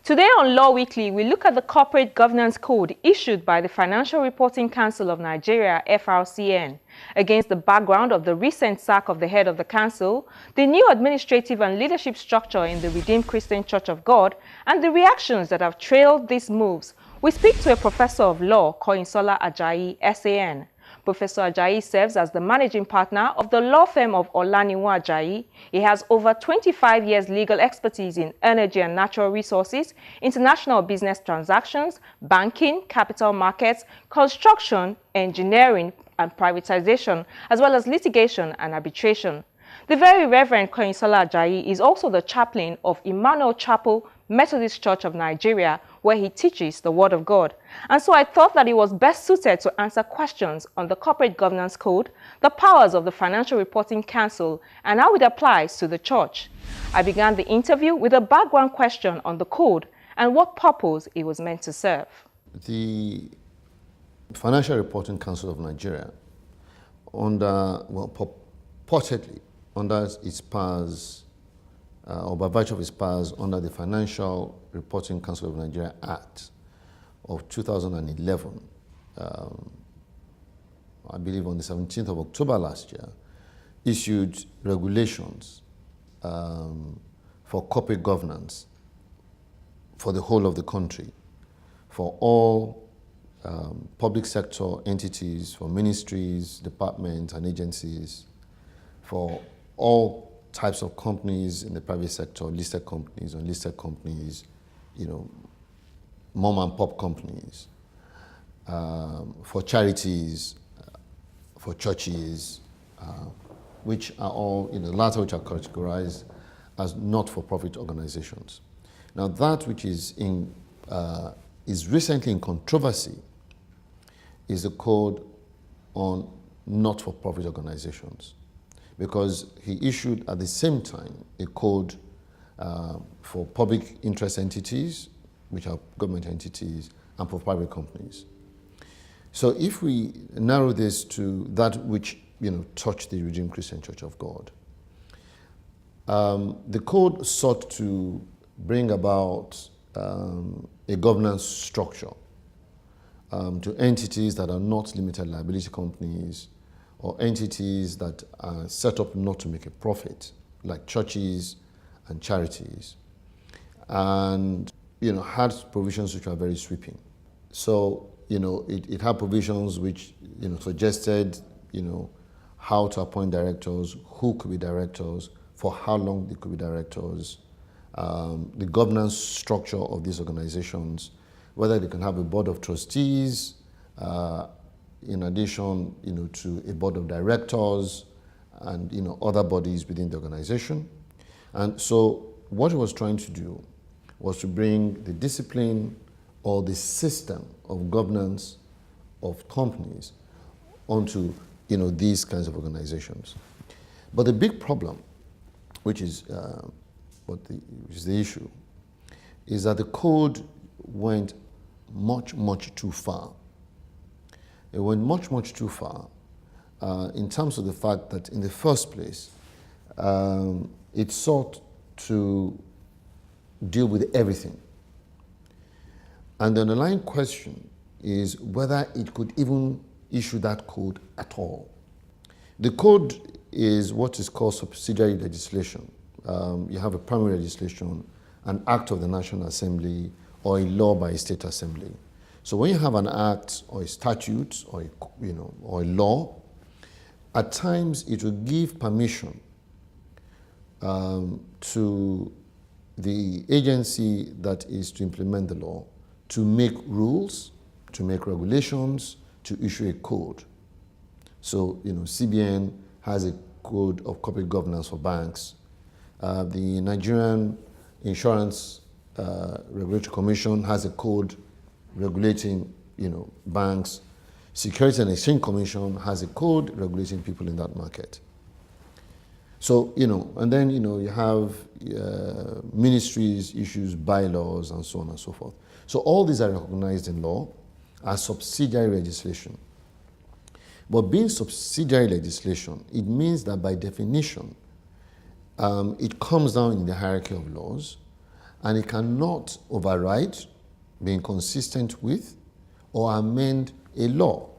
Today on Law Weekly, we look at the Corporate Governance Code issued by the Financial Reporting Council of Nigeria, FRCN. Against the background of the recent sack of the head of the council, the new administrative and leadership structure in the Redeemed Christian Church of God, and the reactions that have trailed these moves, we speak to a professor of law, Koinsola Ajayi, SAN. Professor Ajayi serves as the managing partner of the law firm of Olaniwun Ajayi. He has over 25 years legal expertise in energy and natural resources, international business transactions, banking, capital markets, construction, engineering and privatization, as well as litigation and arbitration. The very Reverend Koinsola Ajayi is also the chaplain of Emmanuel Chapel Methodist Church of Nigeria, where he teaches the Word of God. And so I thought that he was best suited to answer questions on the Corporate Governance Code, the powers of the Financial Reporting Council, and how it applies to the church. I began the interview with a background question on the code and what purpose it was meant to serve. The Financial Reporting Council of Nigeria, purportedly under its powers, or by virtue of its powers under the Financial Reporting Council of Nigeria Act of 2011, I believe on the 17th of October last year, issued regulations for corporate governance for the whole of the country, for all public sector entities, for ministries, departments, and agencies, for all types of companies in the private sector, listed companies, unlisted companies, mom and pop companies, for charities, for churches, which are all, the latter which are categorized as not-for-profit organizations. Now, that which is recently in controversy is the code on not-for-profit organizations, because he issued at the same time a code for public interest entities, which are government entities, and for private companies. So if we narrow this to that which touched the Redeemed Christian Church of God, the code sought to bring about a governance structure to entities that are not limited liability companies, or entities that are set up not to make a profit, like churches and charities, and had provisions which were very sweeping. So it had provisions which suggested how to appoint directors, who could be directors, for how long they could be directors, the governance structure of these organizations, whether they can have a board of trustees, in addition, to a board of directors and, other bodies within the organization. And so what he was trying to do was to bring the discipline or the system of governance of companies onto, these kinds of organizations. But the big problem, which is the issue, is that the code went much, much too far. It went much, much too far in terms of the fact that in the first place, it sought to deal with everything. And the underlying question is whether it could even issue that code at all. The code is what is called subsidiary legislation. You have a primary legislation, an act of the National Assembly, or a law by a state assembly. So when you have an act or a statute or a law, at times it will give permission to the agency that is to implement the law to make rules, to make regulations, to issue a code. So CBN has a code of corporate governance for banks. The Nigerian Insurance Regulatory Commission has a code regulating, banks. Securities and Exchange Commission has a code regulating people in that market. So, and then, you have ministries issues bylaws and so on and so forth. So all these are recognized in law as subsidiary legislation. But being subsidiary legislation, it means that by definition, it comes down in the hierarchy of laws, and it cannot override, be inconsistent with, or amend a law.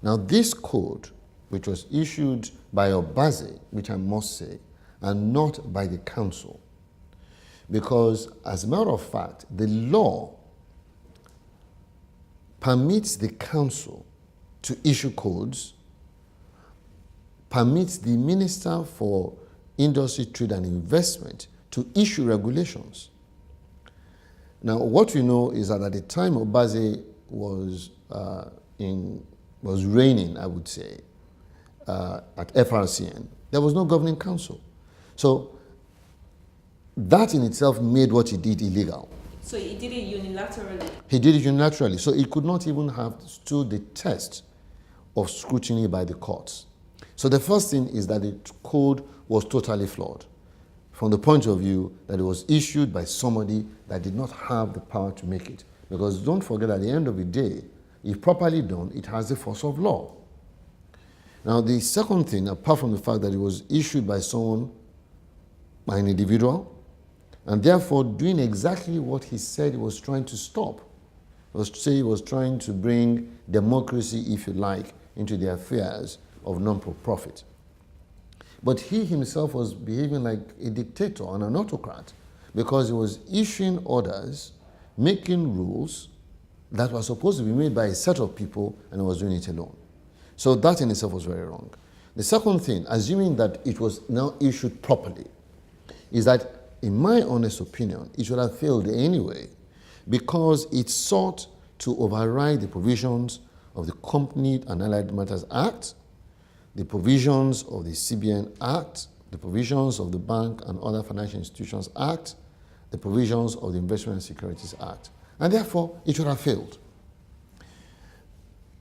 Now, this code, which was issued by Obaze, which I must say, and not by the council, because as a matter of fact, the law permits the council to issue codes, permits the Minister for Industry, Trade and Investment to issue regulations. Now, what we know is that at the time Obaze was reigning, I would say, at FRCN, there was no governing council. So that in itself made what he did illegal. So he did it unilaterally? He did it unilaterally. So he could not even have stood the test of scrutiny by the courts. So the first thing is that the code was totally flawed from the point of view that it was issued by somebody that did not have the power to make it. Because don't forget, at the end of the day, if properly done, it has the force of law. Now, the second thing, apart from the fact that it was issued by someone, by an individual, and therefore doing exactly what he said he was trying to stop, was to say he was trying to bring democracy, if you like, into the affairs of non-profit. But he himself was behaving like a dictator and an autocrat because he was issuing orders, making rules that were supposed to be made by a set of people, and he was doing it alone. So that in itself was very wrong. The second thing, assuming that it was now issued properly, is that, in my honest opinion, it should have failed anyway because it sought to override the provisions of the Company and Allied Matters Act, the provisions of the CBN Act, the provisions of the Bank and Other Financial Institutions Act, the provisions of the Investment and Securities Act. And therefore, it should have failed.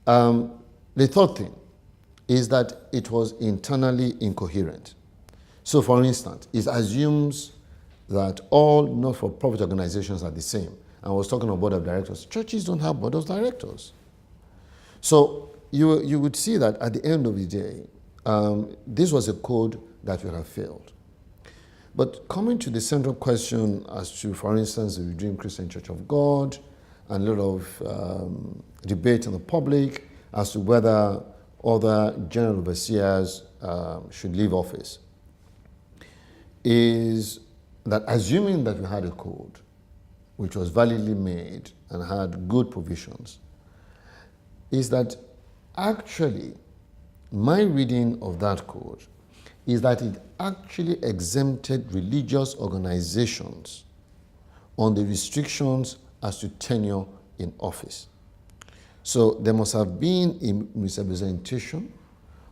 The third thing is that it was internally incoherent. So, for instance, it assumes that all not-for-profit organizations are the same. I was talking about board of directors. Churches don't have board of directors. So you would see that at the end of the day, this was a code that would have failed. But coming to the central question as to, for instance, the Redeemed Christian Church of God, and a lot of debate in the public as to whether other general overseers should leave office, is that assuming that we had a code which was validly made and had good provisions, is that actually my reading of that code is that it actually exempted religious organizations on the restrictions as to tenure in office. So there must have been a misrepresentation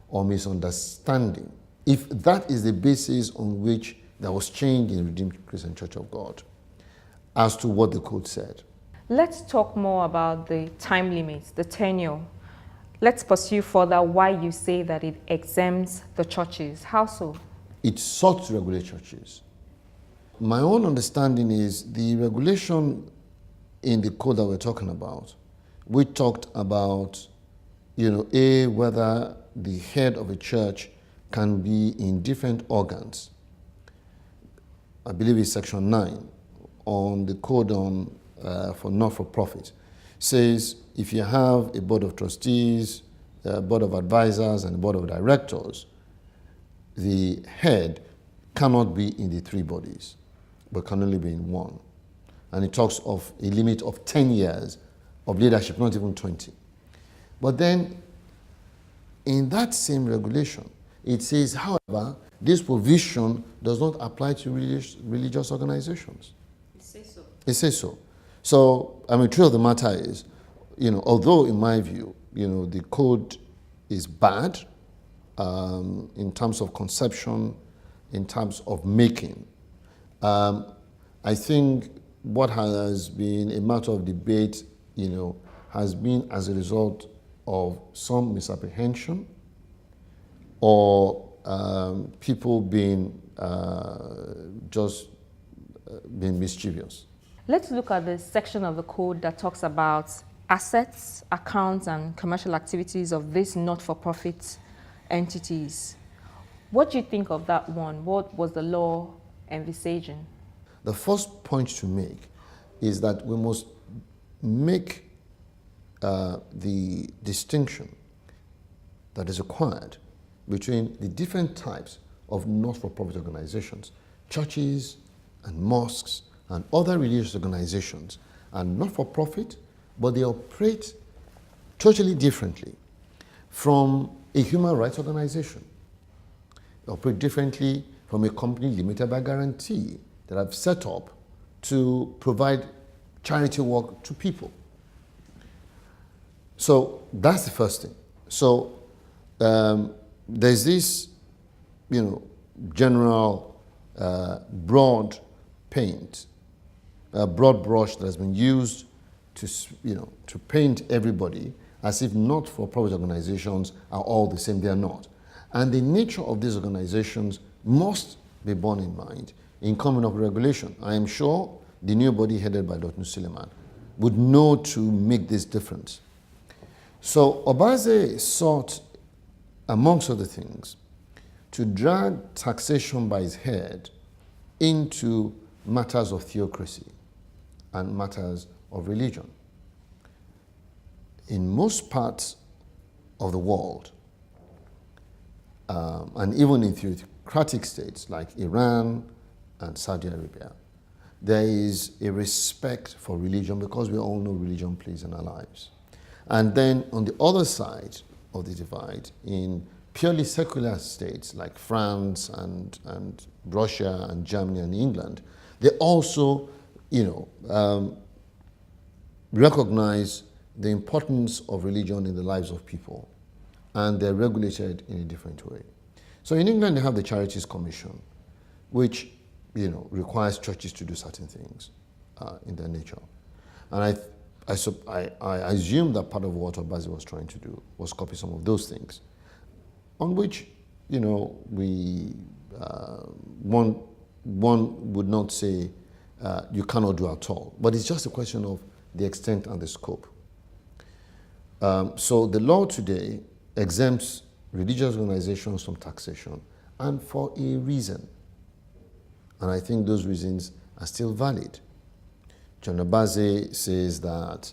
or misunderstanding if that is the basis on which there was change in the Redeemed Christian Church of God as to what the code said. Let's talk more about the time limits, the tenure. Let's pursue further why you say that it exempts the churches. How so? It sought to regulate churches. My own understanding is the regulation in the code that we're talking about, we talked about, whether the head of a church can be in different organs. I believe it's section 9 on the code on for not-for-profit. Says if you have a board of trustees, a board of advisors, and a board of directors, the head cannot be in the three bodies, but can only be in one. And it talks of a limit of 10 years of leadership, not even 20. But then, in that same regulation, it says, however, this provision does not apply to religious organizations. It says so. It says so. So, truth of the matter is, although in my view, the code is bad in terms of conception, in terms of making, I think what has been a matter of debate, has been as a result of some misapprehension or people being being mischievous. Let's look at the section of the code that talks about assets, accounts, and commercial activities of these not-for-profit entities. What do you think of that one? What was the law envisaging? The first point to make is that we must make the distinction that is required between the different types of not-for-profit organizations. Churches and mosques and other religious organizations are not-for-profit, but they operate totally differently from a human rights organization. They operate differently from a company limited by guarantee that I've set up to provide charity work to people. So that's the first thing. So there's this, general broad brush that has been used to paint everybody as if not-for-profit organizations are all the same. They are not. And the nature of these organizations must be borne in mind in coming up with regulation. I am sure the new body headed by Dr. Suleiman would know to make this difference. So Obaze sought, amongst other things, to drag taxation by its head into matters of theocracy and matters of religion. In most parts of the world, and even in theocratic states like Iran and Saudi Arabia, there is a respect for religion because we all know religion plays in our lives. And then on the other side of the divide, in purely secular states like France and Russia and Germany and England, they also, recognize the importance of religion in the lives of people, and they're regulated in a different way. So in England, they have the Charities Commission, which, requires churches to do certain things in their nature. And I assume that part of what Obaze was trying to do was copy some of those things, on which, one would not say you cannot do at all. But it's just a question of the extent and the scope. So the law today exempts religious organizations from taxation, and for a reason. And I think those reasons are still valid. John Obaze says that,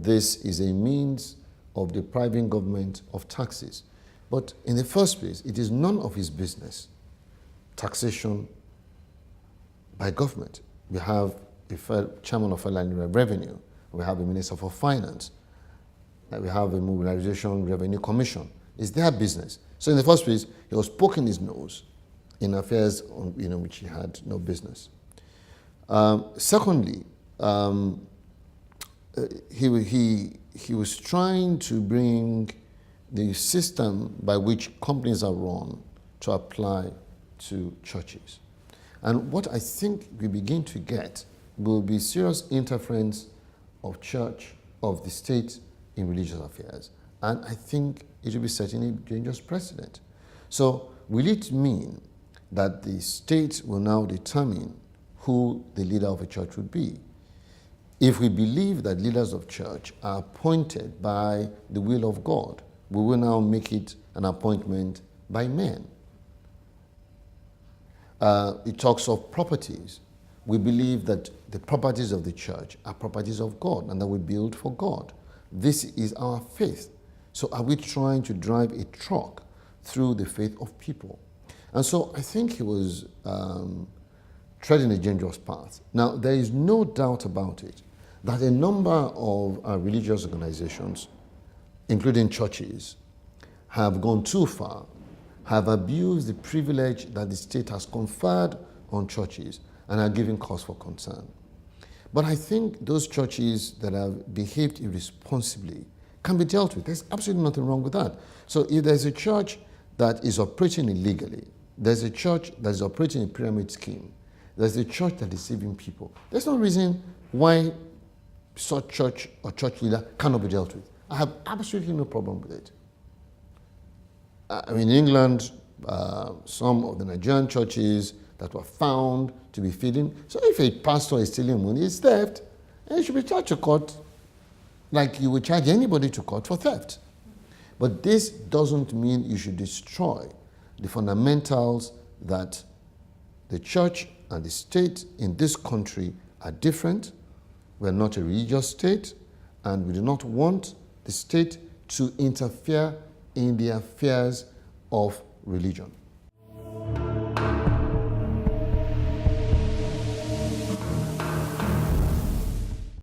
this is a means of depriving government of taxes. But in the first place, it is none of his business, taxation by government. We have a chairman of Federal Revenue, we have a minister for finance, we have a mobilization revenue commission. It's their business. So in the first place, he was poking his nose in affairs which he had no business. Secondly, he was trying to bring the system by which companies are run to apply to churches. And what I think we begin to get will be serious interference of the state in religious affairs. And I think it will be setting a dangerous precedent. So will it mean that the state will now determine who the leader of a church would be? If we believe that leaders of church are appointed by the will of God, we will now make it an appointment by men. It talks of properties. We believe that the properties of the church are properties of God and that we build for God. This is our faith. So are we trying to drive a truck through the faith of people? And so I think he was treading a dangerous path. Now, there is no doubt about it that a number of religious organizations, including churches, have gone too far, have abused the privilege that the state has conferred on churches and are giving cause for concern. But I think those churches that have behaved irresponsibly can be dealt with. There's absolutely nothing wrong with that. So if there's a church that is operating illegally, there's a church that is operating a pyramid scheme, there's a church that is deceiving people, there's no reason why such church or church leader cannot be dealt with. I have absolutely no problem with it. In England, some of the Nigerian churches that were found to be feeding. So if a pastor is stealing money, it's theft, and he should be charged to court like you would charge anybody to court for theft. But this doesn't mean you should destroy the fundamentals that The church and the state in this country are different. We're not a religious state, and we do not want the state to interfere in the affairs of religion.